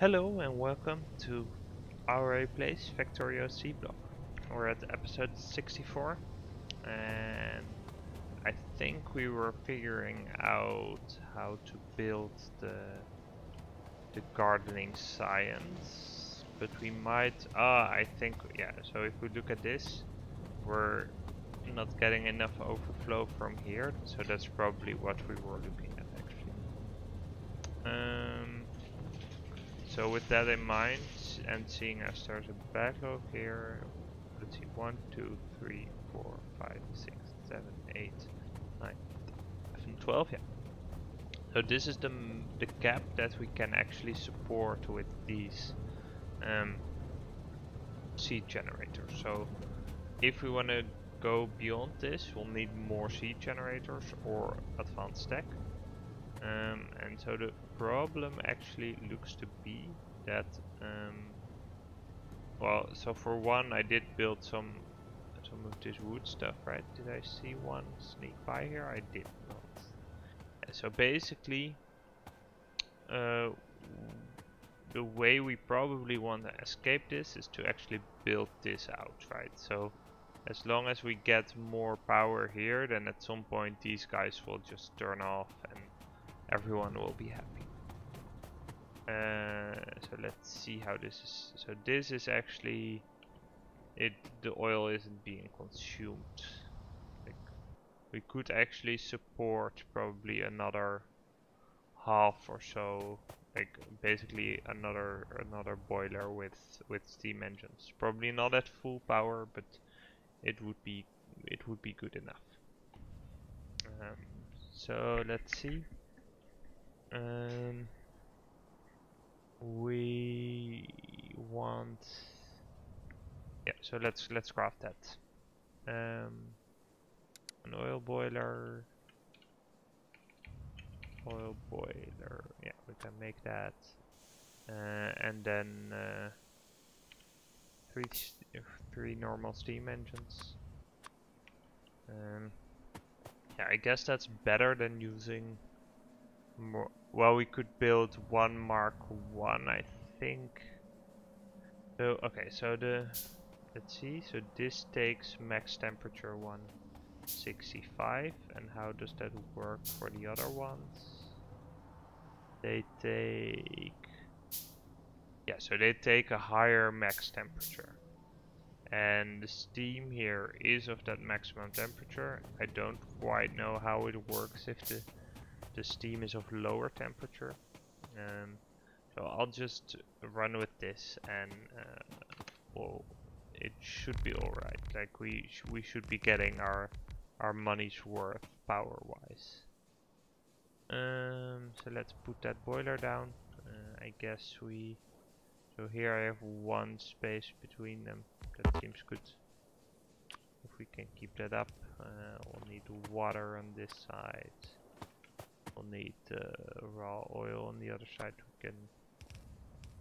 Hello and welcome to Aurei Place Factorio Seablock. We're at episode 64 and I think we were figuring out how to build the gardening science, but we might I think yeah, so if we look at this, we're not getting enough overflow from here, so that's probably what we were looking at actually. So with that in mind, and seeing as there's a backlog here, let's see, 1, 2, 3, 4, 5, 6, 7, 8, 9, 11, 12, yeah. So this is the gap that we can actually support with these seed generators. So if we want to go beyond this, we'll need more seed generators or advanced stack. And so the problem actually looks to be that well, so for one, I did build some of this wood stuff, right? Did I see one sneak by here? I did not. Yeah, so basically, the way we probably want to escape this is to actually build this out, right? So as long as we get more power here, then at some point these guys will just turn off and everyone will be happy. So let's see how this is. So this is actually the oil isn't being consumed. Like, we could actually support probably another half or so, like basically another boiler with steam engines. Probably not at full power, but it would be good enough. So let's see. We want, yeah, so let's craft that. An oil boiler, yeah, we can make that. And then three normal steam engines. Yeah, I guess that's better than using more. Well, we could build one Mark 1, I think. So okay, so let's see. So this takes max temperature 165, and how does that work for the other ones? They take, yeah, so they take a higher max temperature. And the steam here is of that maximum temperature. I don't quite know how it works if the steam is of lower temperature. So I'll just run with this, and well, it should be alright. Like we should be getting our money's worth power wise. So let's put that boiler down. I guess so here I have one space between them. That seems good. If we can keep that up, we'll need water on this side. We'll need raw oil on the other side. We can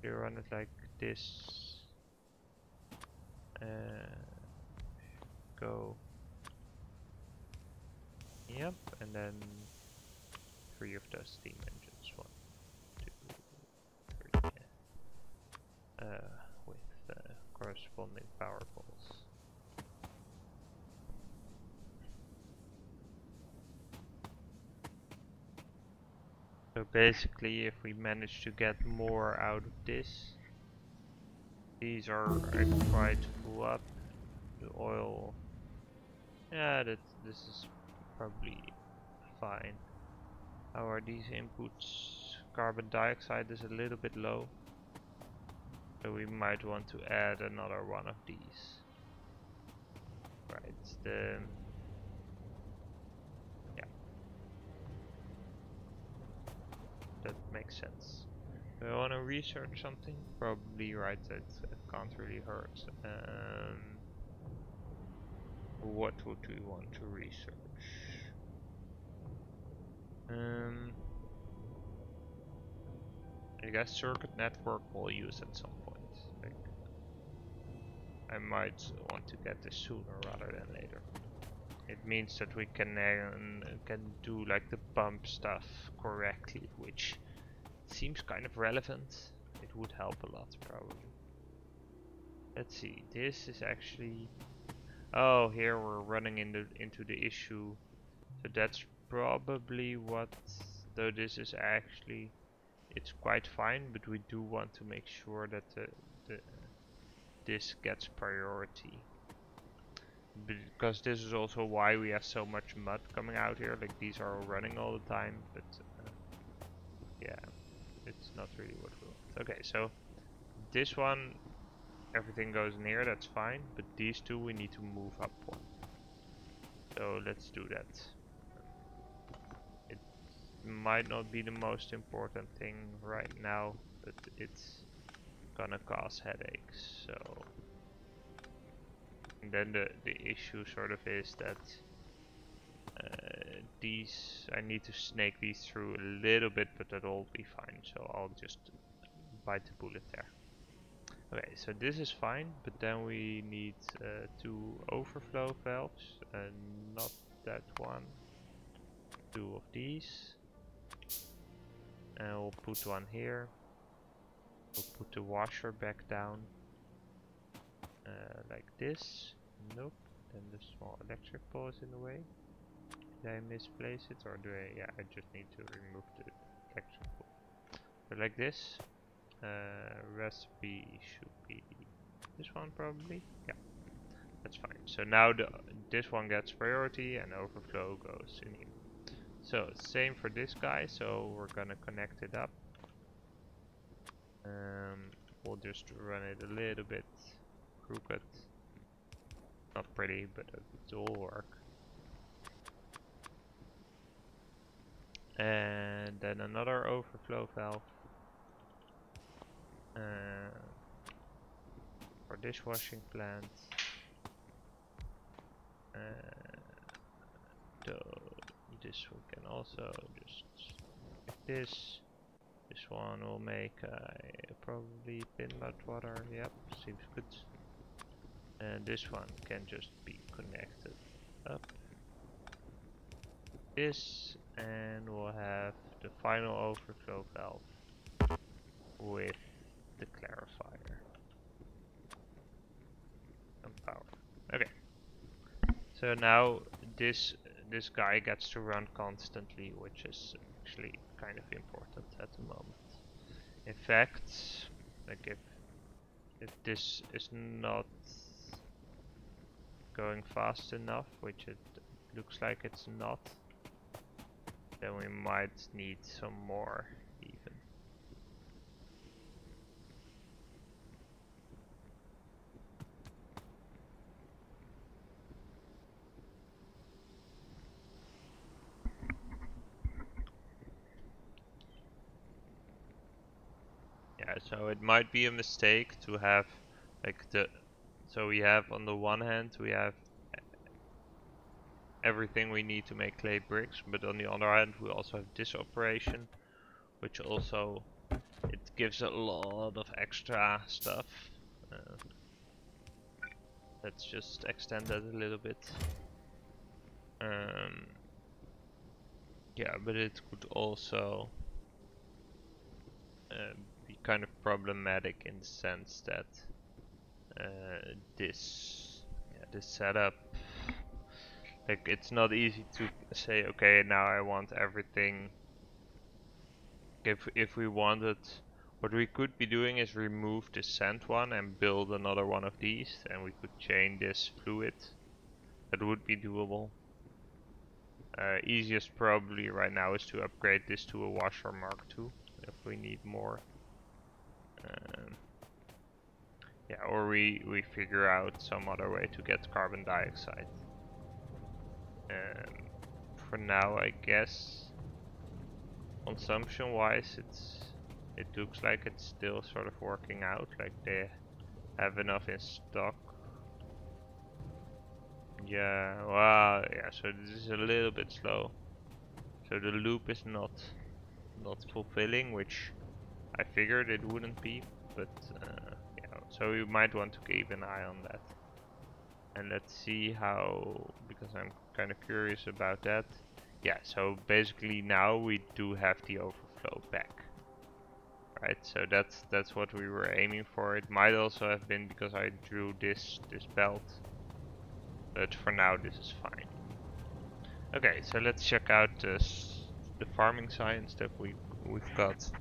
run it like this. Go. Yep, and then 3 of those steam engines. 1, 2, 3. With corresponding power poles. So basically, if we manage to get more out of this, these are quite full up. The oil, yeah, this is probably fine. How are these inputs? Carbon dioxide is a little bit low, so we might want to add another one of these. Right, yeah, that makes sense. Do I want to research something? Probably right, it can't really hurt. What would we want to research? I guess circuit network we'll use at some point. Like, I might want to get this sooner rather than later. It means that we can do like the pump stuff correctly, which seems kind of relevant. it would help a lot probably. Let's see, this is actually, oh, here we're running into the issue. So that's probably what, though this is actually, it's quite fine, but we do want to make sure that this gets priority. Because this is also why we have so much mud coming out here, like these are all running all the time, but yeah, it's not really what we want. Okay, so this one, everything goes in here, that's fine, but these two we need to move up one. So let's do that. It might not be the most important thing right now, but it's gonna cause headaches, so. And then the issue sort of is that these, I need to snake these through a little bit, but that'll be fine, so I'll just bite the bullet there. Okay, so this is fine, but then we need 2 overflow valves, and not that one. 2 of these. And we'll put one here. We'll put the washer back down. Like this. Nope. Then the small electric pole is in the way. Did I misplace it, or do I? Yeah, I just need to remove the electric pole. So like this. Recipe should be this one probably. Yeah, that's fine. So now this one gets priority and overflow goes in here. So same for this guy. So we're gonna connect it up. We'll just run it a little bit crooked. Not pretty, but it will work. And then another overflow valve. For dishwashing plant. So this we can also just like this. This one will make probably thin mud water. Yep, seems good. And this one can just be connected up. This, and we'll have the final overflow valve with the clarifier and power. Okay. So now this guy gets to run constantly, which is actually kind of important at the moment. In fact, like if this is not going fast enough, which it looks like it's not, then we might need some more even. Yeah, so it might be a mistake to have like so we have on the one hand we have everything we need to make clay bricks, but on the other hand we also have this operation, which also it gives a lot of extra stuff. Let's just extend that a little bit. Yeah, but it could also be kind of problematic in the sense that this setup, like it's not easy to say, okay, now I want everything. If we wanted, what we could be doing is remove the sand one and build another one of these, and we could chain this fluid. That would be doable. Easiest probably right now is to upgrade this to a washer Mark II if we need more. Yeah, or we figure out some other way to get carbon dioxide. For now, I guess consumption wise it looks like it's still sort of working out, like they have enough in stock. Yeah, well, yeah, so this is a little bit slow. So the loop is not fulfilling, which I figured it wouldn't be, but yeah, so you might want to keep an eye on that. And let's see how, because I'm kind of curious about that. Yeah, so basically now we do have the overflow back, right? right? So that's what we were aiming for. It might also have been because I drew this belt, but for now this is fine. Okay, so let's check out the farming science that we've got.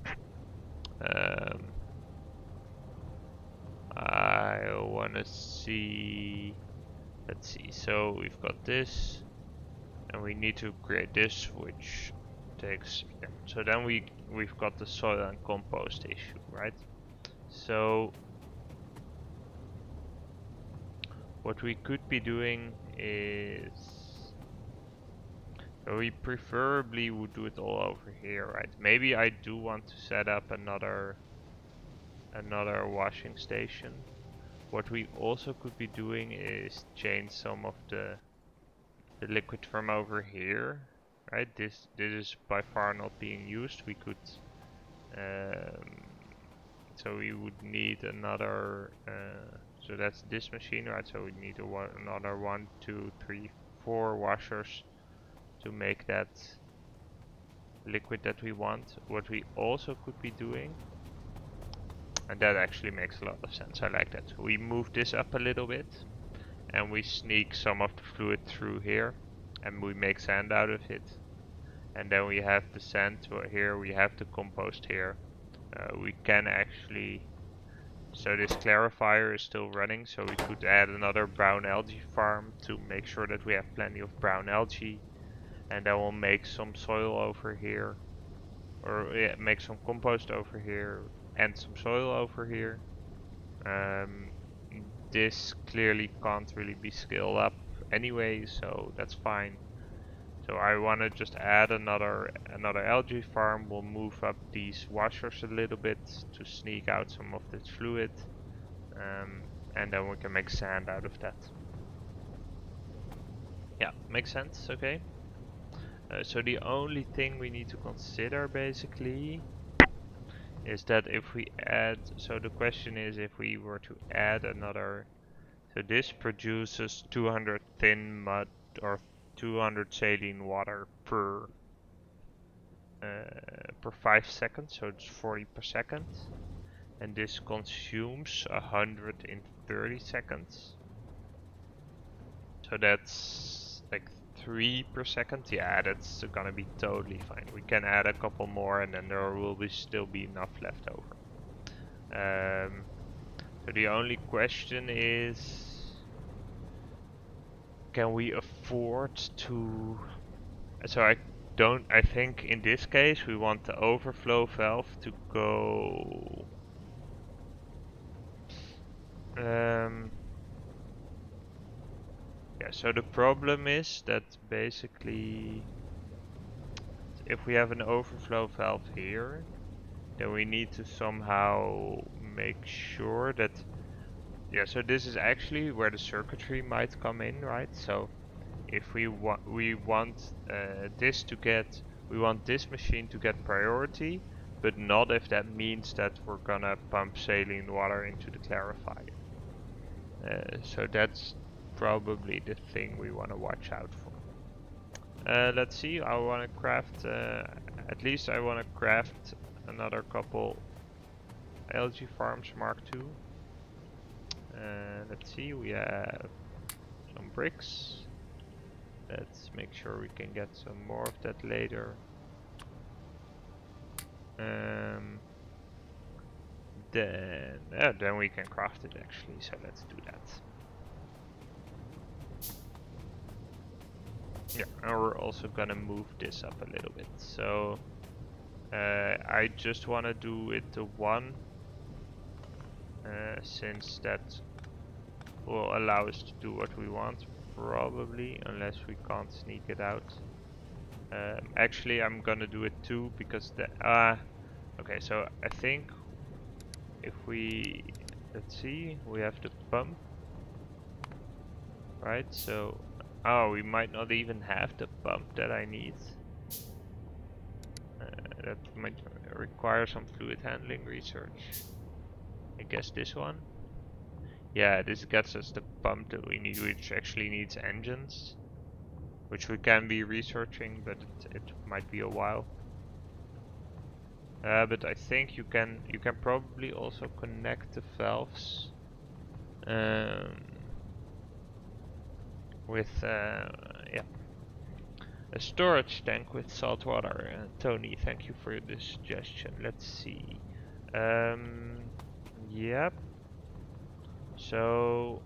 I wanna see. Let's see. So we've got this, and we need to create this, which takes. Yeah. So then we've got the soil and compost issue, right? So what we could be doing is, so we preferably would do it all over here, right? Maybe I do want to set up another washing station. What we also could be doing is change some of the liquid from over here, right? This is by far not being used. We could, so we would need another. So that's this machine, right? So we need another 1, 2, 3, 4 washers to make that liquid that we want. What we also could be doing, and that actually makes a lot of sense. I like that. We move this up a little bit, and we sneak some of the fluid through here, and we make sand out of it. And then we have the sand here, we have the compost here. We can actually, so this clarifier is still running, so we could add another brown algae farm to make sure that we have plenty of brown algae. And then we'll make some soil over here, or yeah, make some compost over here and some soil over here. This clearly can't really be scaled up anyway, so that's fine. So I want to just add another algae farm. We'll move up these washers a little bit to sneak out some of this fluid, and then we can make sand out of that. Yeah, makes sense. Okay. So the only thing we need to consider basically is that if we add, so the question is if we were to add another, so this produces 200 thin mud or 200 saline water per 5 seconds, so it's 40 per second, and this consumes 100 in 30 seconds. So that's like 3 per second. Yeah, that's gonna be totally fine. We can add a couple more, and then there will still be enough left over. So the only question is, can we afford to? So I think in this case we want the overflow valve to go. Yeah, so the problem is that basically if we have an overflow valve here, then we need to somehow make sure that, yeah, so this is actually where the circuitry might come in, right? So if we want this machine to get priority, but not if that means that we're gonna pump saline water into the clarifier. So that's probably the thing we want to watch out for. Let's see, I want to craft, at least I want to craft another couple algae farms Mark II. Let's see, we have some bricks. Let's make sure we can get some more of that later. Then we can craft it actually, so let's do that. Yeah, and we're also gonna move this up a little bit. So I just want to do it to 1, since that will allow us to do what we want, probably, unless we can't sneak it out. Actually, I'm gonna do it 2 because okay, so I think if we, let's see, we have the pump, right? So, oh, we might not even have the pump that I need. That might require some fluid handling research. I guess this one. Yeah, this gets us the pump that we need, which actually needs engines, which we can be researching, but it might be a while. But I think you can probably also connect the valves with yeah, a storage tank with salt water. Tony, thank you for the suggestion. Let's see. Yep. So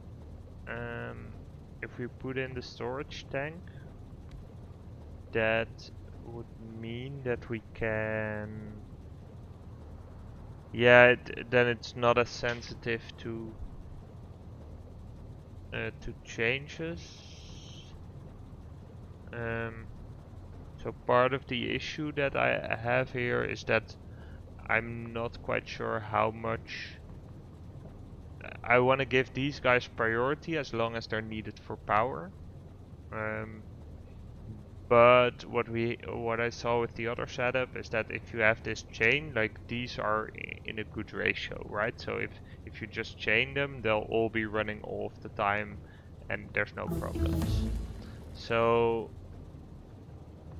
if we put in the storage tank, that would mean that we can. Yeah, then it's not as sensitive to changes. So part of the issue that I have here is that I'm not quite sure how much I want to give these guys priority as long as they're needed for power. But what I saw with the other setup is that if you have this chain, like these are in a good ratio, right? So if you just chain them, they'll all be running all of the time and there's no problems. So,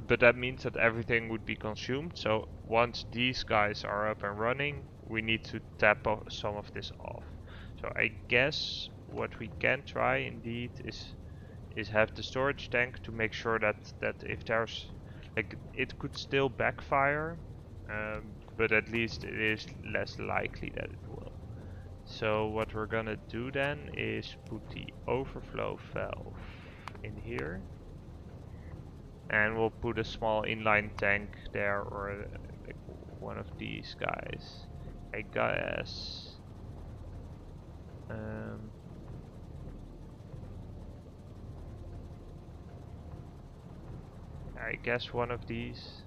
but that means that everything would be consumed. So once these guys are up and running, we need to tap some of this off. So I guess what we can try indeed is have the storage tank to make sure that if there's like it could still backfire, but at least it is less likely that it will. So what we're gonna do then is put the overflow valve in here, and we'll put a small inline tank there, or like one of these guys, I guess. I guess one of these,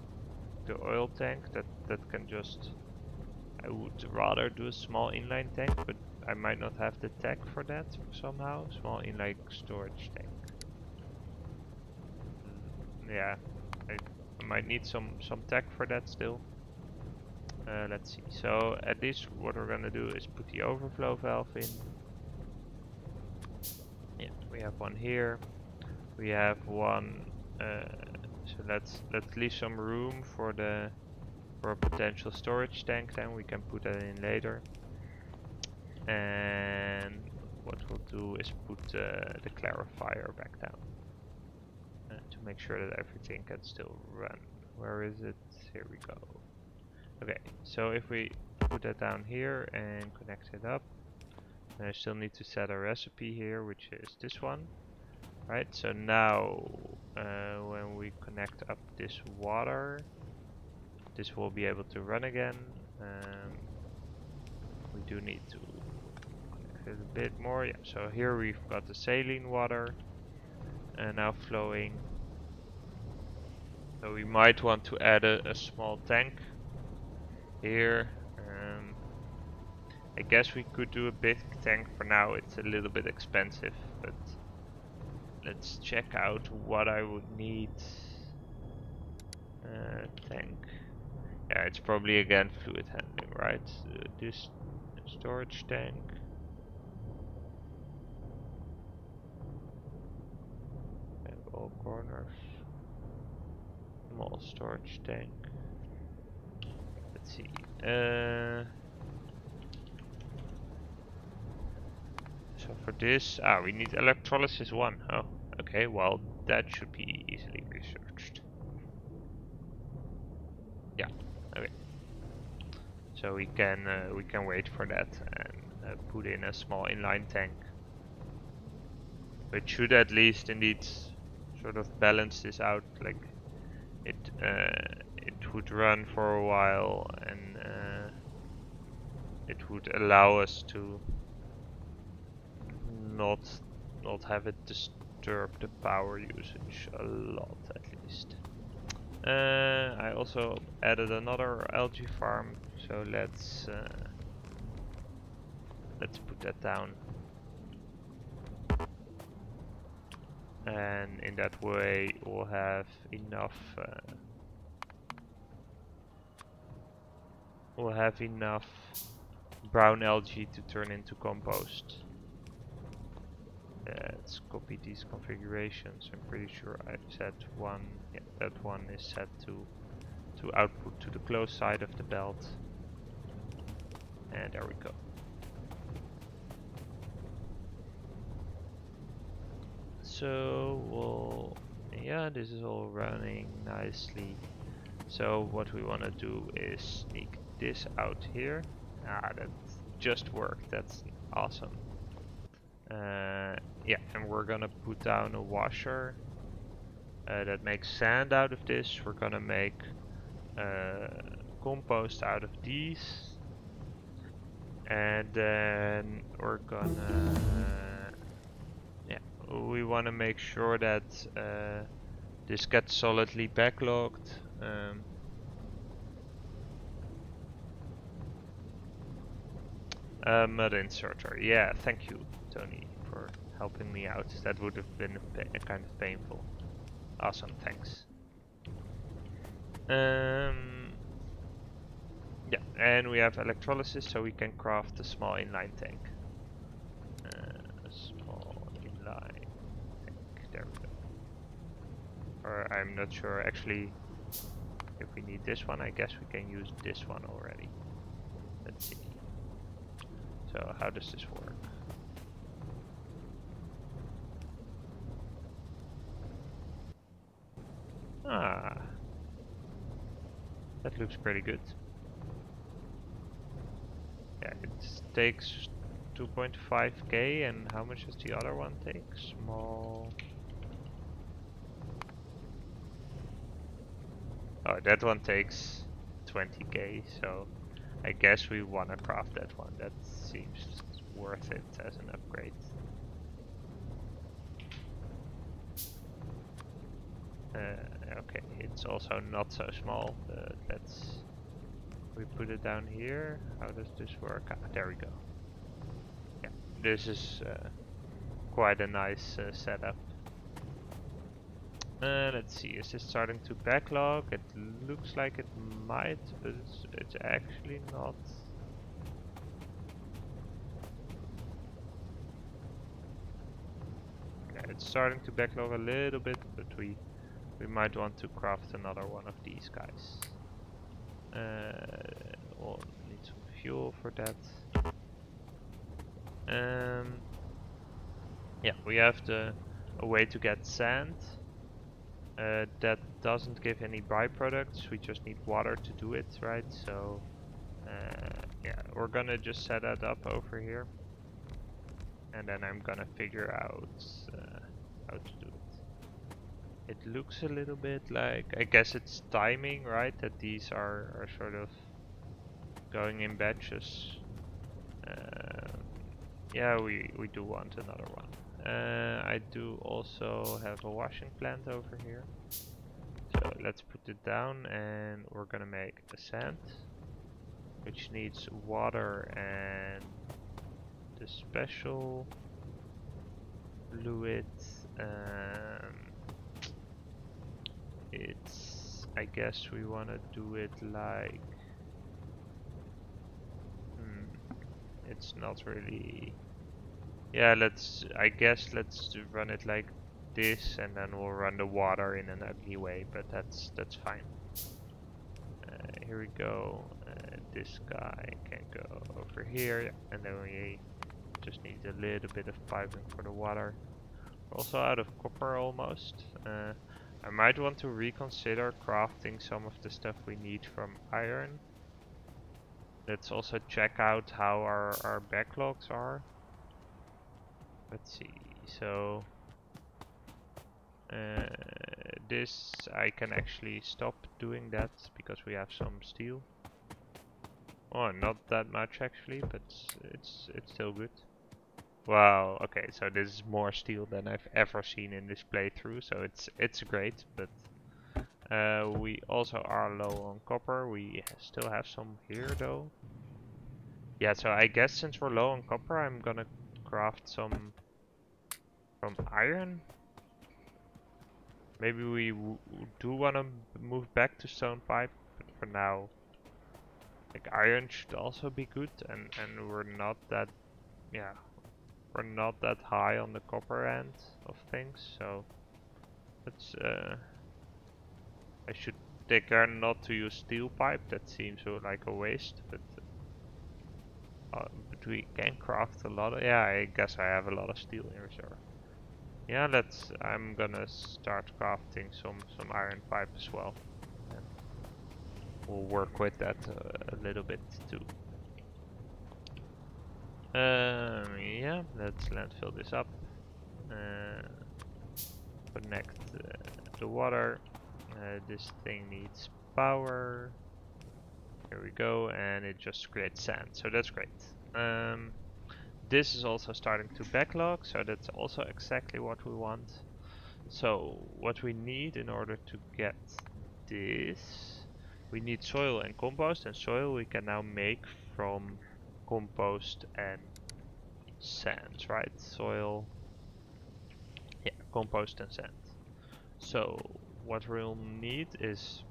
the oil tank that can just. I would rather do a small inline tank, but I might not have the tech for that somehow. Small inline storage tank. Yeah, I might need some tech for that still. Let's see. So at least what we're gonna do is put the overflow valve in. Yeah, we have one here. We have one. So let's leave some room for a potential storage tank. Then we can put that in later. And what we'll do is put the clarifier back down to make sure that everything can still run. Where is it? Here we go. Okay, so if we put that down here and connect it up, I still need to set a recipe here, which is this one. Right, so now when we connect up this water, this will be able to run again. We do need to connect it a bit more. Yeah, so here we've got the saline water now flowing. So we might want to add a small tank here. I guess we could do a big tank for now. It's a little bit expensive, but let's check out what I would need. Tank. Yeah, it's probably again fluid handling, right? This storage tank. And all corners. Small storage tank. Let's see. So for this, we need electrolysis 1. Oh, okay. Well, that should be easily researched. Yeah. Okay. So we can wait for that and put in a small inline tank, which should at least indeed sort of balance this out. Like it would run for a while, and it would allow us to not have it disturb the power usage a lot, at least. I also added another algae farm, so let's put that down, and in that way we'll have enough brown algae to turn into compost. Let's copy these configurations. I'm pretty sure I've set one. Yeah, that one is set to to output to the close side of the belt. And there we go. So yeah, this is all running nicely. So what we want to do is sneak this out here. Ah, that just worked. That's awesome. Yeah, and we're gonna put down a washer that makes sand out of this. We're gonna make compost out of these, and then we're gonna we want to make sure that this gets solidly backlogged. Mud inserter. Yeah, thank you, Tony, for helping me out. That would have been kind of painful. Awesome, thanks. Yeah, and we have electrolysis, so we can craft a small inline tank. A small inline tank. There we go. Or I'm not sure actually if we need this one. I guess we can use this one already. Let's see. So how does this work? Ah, that looks pretty good. Yeah, it takes 2.5k, and how much does the other one take? Small. Oh, that one takes 20k, so I guess we want to craft that one. That seems worth it as an upgrade. Okay, it's also not so small. We put it down here. How does this work? Ah, there we go. Yeah, this is quite a nice setup. Let's see, is this starting to backlog? It looks like it might, but it's actually not. Yeah, it's starting to backlog a little bit, but we might want to craft another one of these guys. We'll need some fuel for that. Yeah, we have a way to get sand. That doesn't give any byproducts, we just need water to do it, right? So yeah, we're gonna just set that up over here, and then I'm gonna figure out how to do it. It looks a little bit like, I guess it's timing, right? That these are sort of going in batches. Yeah, we do want another one. I do also have a washing plant over here. So let's put it down, and we're gonna make a sand, which needs water and the special fluid. It's, I guess we want to do it like, it's not really. Yeah, I guess let's run it like this, and then we'll run the water in an ugly way, but that's fine. Here we go. This guy can go over here, and then we just need a little bit of piping for the water. We're also out of copper almost. I might want to reconsider crafting some of the stuff we need from iron. Let's also check out how our backlogs are. Let's see, so this I can actually stop doing that because we have some steel. Oh, not that much actually, but it's still good. Wow, okay, so this is more steel than I've ever seen in this playthrough, so it's great, but we also are low on copper. We still have some here though. Yeah, so I guess since we're low on copper, I'm gonna craft some from iron. Maybe we do want to move back to stone pipe, but for now, like, iron should also be good, and we're not that, yeah, we're not that high on the copper end of things, so let's I should take care not to use steel pipe. That seems like a waste, but we can craft a lot of, yeah, I guess I have a lot of steel in reserve. Yeah, I'm gonna start crafting some iron pipe as well. And we'll work with that a little bit too. Yeah, let's landfill this up. Connect the water. This thing needs power. Here we go, and it just creates sand, so that's great. This is also starting to backlog, so that's also exactly what we want. So what we need in order to get this, we need soil and compost, and soil we can now make from compost and sand, right? Soil, yeah, compost and sand. So what we'll need is,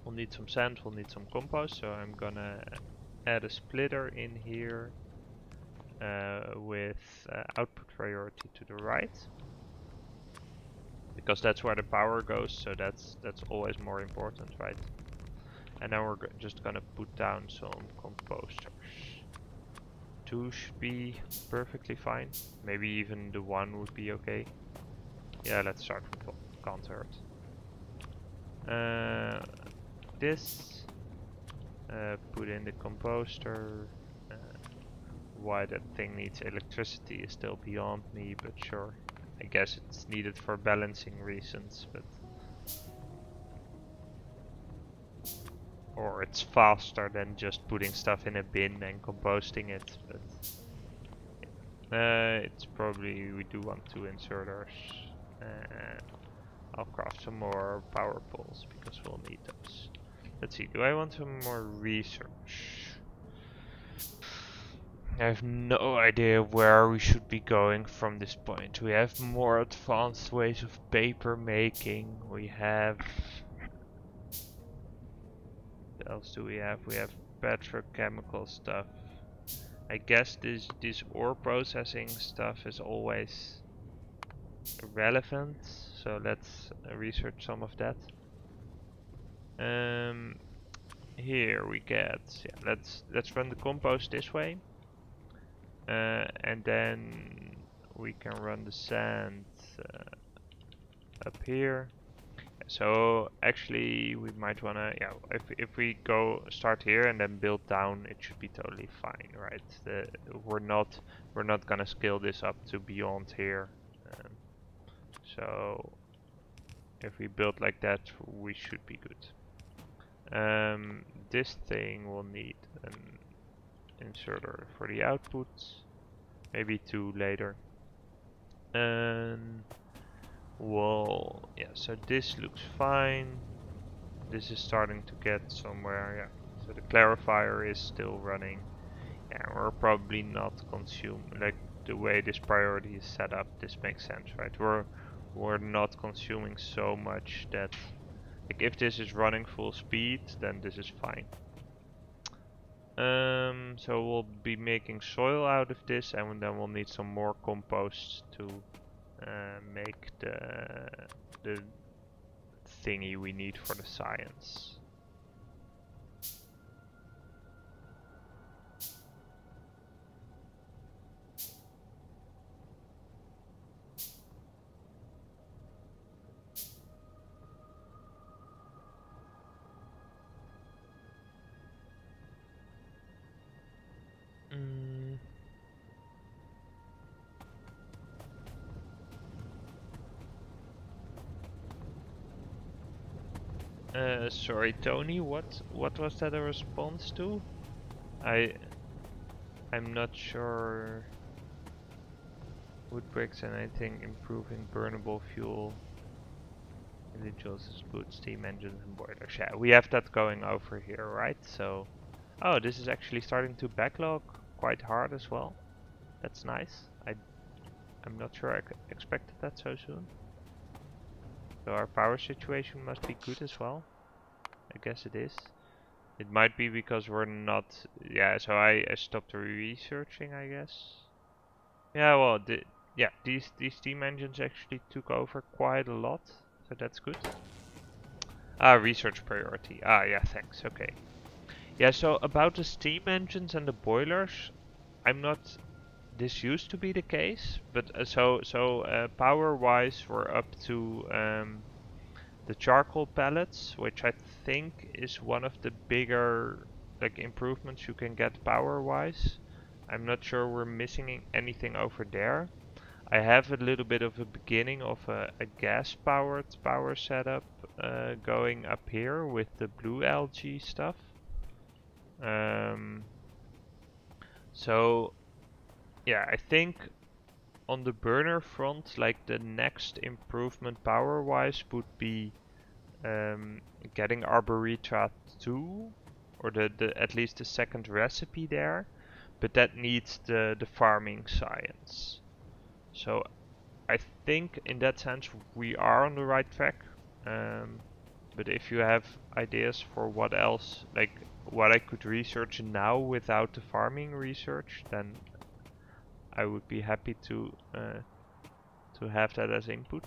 we'll need some sand, we'll need some compost, so I'm gonna add a splitter in here with output priority to the right, because that's where the power goes, so that's always more important, right? And then we're just gonna put down some composters. 2 should be perfectly fine. Maybe even the 1 would be okay. Yeah, let's start with 1. Can't hurt. This, put in the composter. Why that thing needs electricity is still beyond me, but sure. I guess it's needed for balancing reasons, but... Or it's faster than just putting stuff in a bin and composting it, but... it's probably, we do want 2 inserters. I'll craft some more power poles, because we'll need those. Let's see, do I want some more research? I have no idea where we should be going from this point. We have more advanced ways of paper making. We have... What else do we have? We have petrochemical stuff. I guess this ore processing stuff is always relevant, so let's research some of that. Here we get, yeah, let's run the compost this way. And then we can run the sand up here. So actually we might wanna, yeah, if we go start here and then build down, it should be totally fine, right? We're not gonna scale this up to beyond here. So if we build like that, we should be good. This thing will need an inserter for the output. Maybe 2 later. And well, yeah, so this looks fine. This is starting to get somewhere, yeah. So the clarifier is still running. Yeah, we're probably not consuming, like the way this priority is set up, this makes sense, right? We're not consuming so much that, like, if this is running full speed, then this is fine. So we'll be making soil out of this, and then we'll need some more compost to make the thingy we need for the science. Sorry, Tony. What was that a response to? I'm not sure. Wood bricks and anything improving burnable fuel. Individuals put steam engines and boilers. Yeah, we have that going over here, right? So, oh, this is actually starting to backlog quite hard as well. That's nice. I'm not sure I expected that so soon. So our power situation must be good as well. I guess it is. It might be because we're not... Yeah, so I stopped researching, I guess. Yeah, well, yeah, these steam engines actually took over quite a lot, so that's good. Ah, research priority. Ah, yeah, thanks. Okay. Yeah, so about the steam engines and the boilers, I'm not. This used to be the case, but power-wise, we're up to the charcoal pellets, which I think is one of the bigger like improvements you can get power-wise. I'm not sure we're missing anything over there. I have a little bit of a beginning of a gas-powered power setup going up here with the blue algae stuff. Um, so yeah, I think on the burner front, like the next improvement power-wise would be getting Arboretra 2, or the at least the second recipe there, but that needs the farming science. So I think in that sense we are on the right track. But if you have ideas for what else, like what I could research now without the farming research, then I would be happy to have that as input.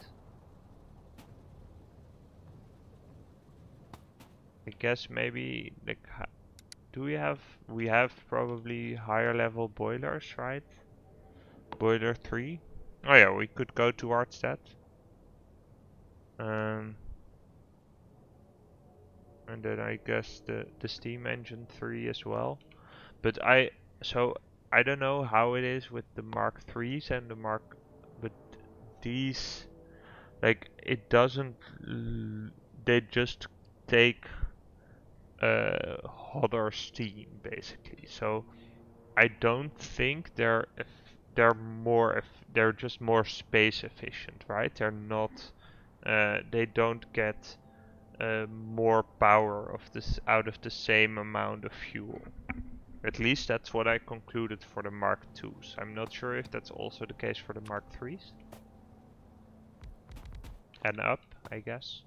I guess maybe like do we have probably higher level boilers, right? Boiler 3. Oh yeah, we could go towards that. And then I guess the steam engine 3 as well. But I don't know how it is with the Mark 3s and the Mark, but these like it doesn't they just take hotter steam basically. So I don't think they're just more space efficient, right? They're not they don't get more power of this out of the same amount of fuel. At least that's what I concluded for the Mark IIs. I'm not sure if that's also the case for the Mark IIIs. And up, I guess.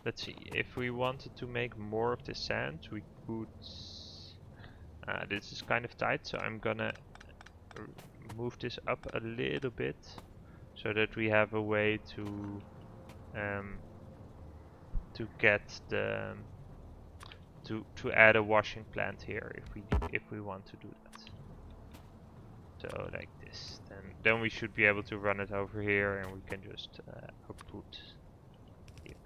Let's see, if we wanted to make more of the sand, we could... this is kind of tight, so I'm gonna move this up a little bit, so that we have a way to get the... to add a washing plant here, if we want to do that. So like this, then we should be able to run it over here, and we can just output here.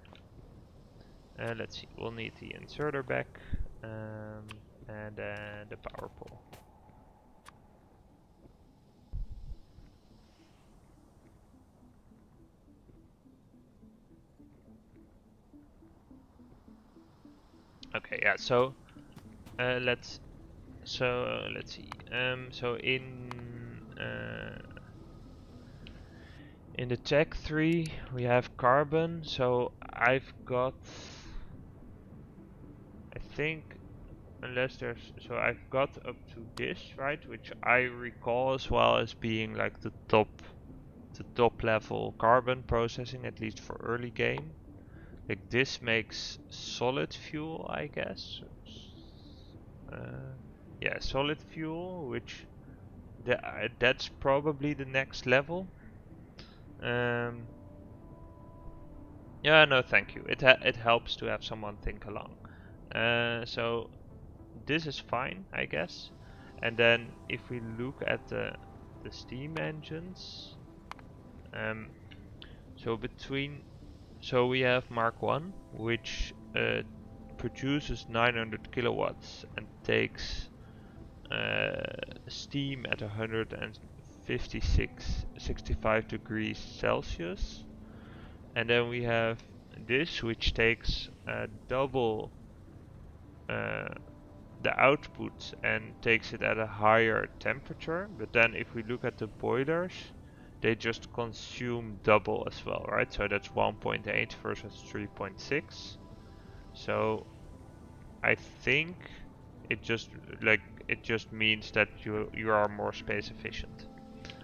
Let's see, we'll need the inserter back, and then the power pole. Okay, yeah. So let's see. So in the tech 3 we have carbon. So I've got, I think, unless there's, so I've got up to this, right, which I recall as well as being like the top level carbon processing, at least for early game. Like this makes solid fuel, I guess. Yeah, solid fuel, which that's probably the next level. Yeah, no, thank you. It helps to have someone think along. So this is fine, I guess. And then if we look at the steam engines, so we have Mark 1, which produces 900 kilowatts and takes steam at 165 degrees Celsius. And then we have this, which takes double the output and takes it at a higher temperature. But then if we look at the boilers, they just consume double as well, right? So that's 1.8 versus 3.6. So I think it just means that you are more space efficient.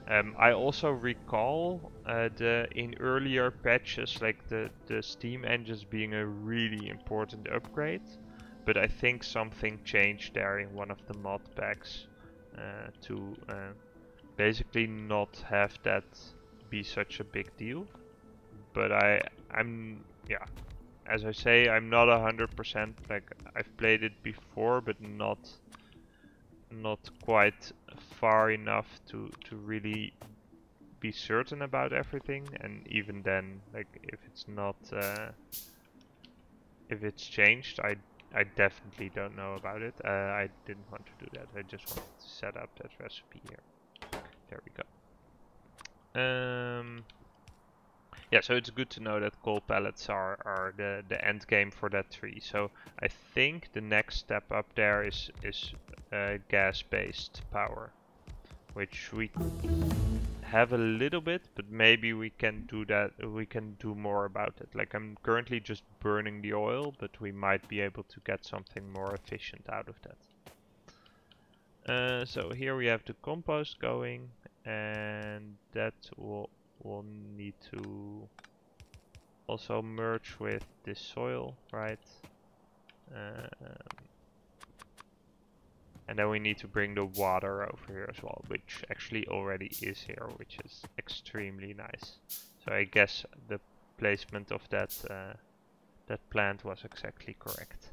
I also recall in earlier patches, like the steam engines being a really important upgrade, but I think something changed there in one of the mod packs. to basically not have that be such a big deal. But I'm yeah, as I say, I'm not 100%. Like, I've played it before, but not quite far enough to really be certain about everything. And even then, like, if it's not if it's changed, I definitely don't know about it. I didn't want to do that. I just wanted to set up that recipe here. There we go. Yeah, so it's good to know that coal pellets are the end game for that tree. So I think the next step up there is gas-based power, which we have a little bit, but maybe we can do that. We can do more about it. Like, I'm currently just burning the oil, but we might be able to get something more efficient out of that. So here we have the compost going, and that will need to also merge with this soil, right? And then we need to bring the water over here as well, which actually already is here, which is extremely nice. So I guess the placement of that that plant was exactly correct.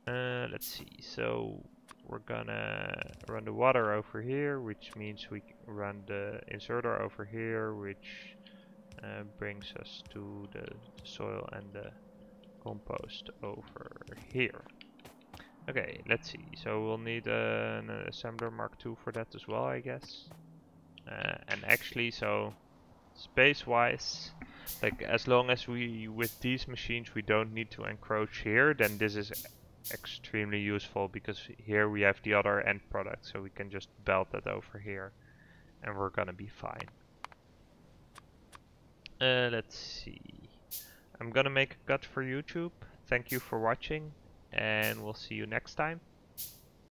Let's see. So we're gonna run the water over here, which means we run the inserter over here, which brings us to the soil and the compost over here. Okay, let's see. So we'll need an assembler Mark II for that as well, I guess. And actually, so space-wise, like, as long as we, with these machines, we don't need to encroach here, then this is extremely useful, because here we have the other end product, so we can just belt that over here, and we're gonna be fine. Let's see. I'm gonna make a cut for YouTube. Thank you for watching, and we'll see you next time.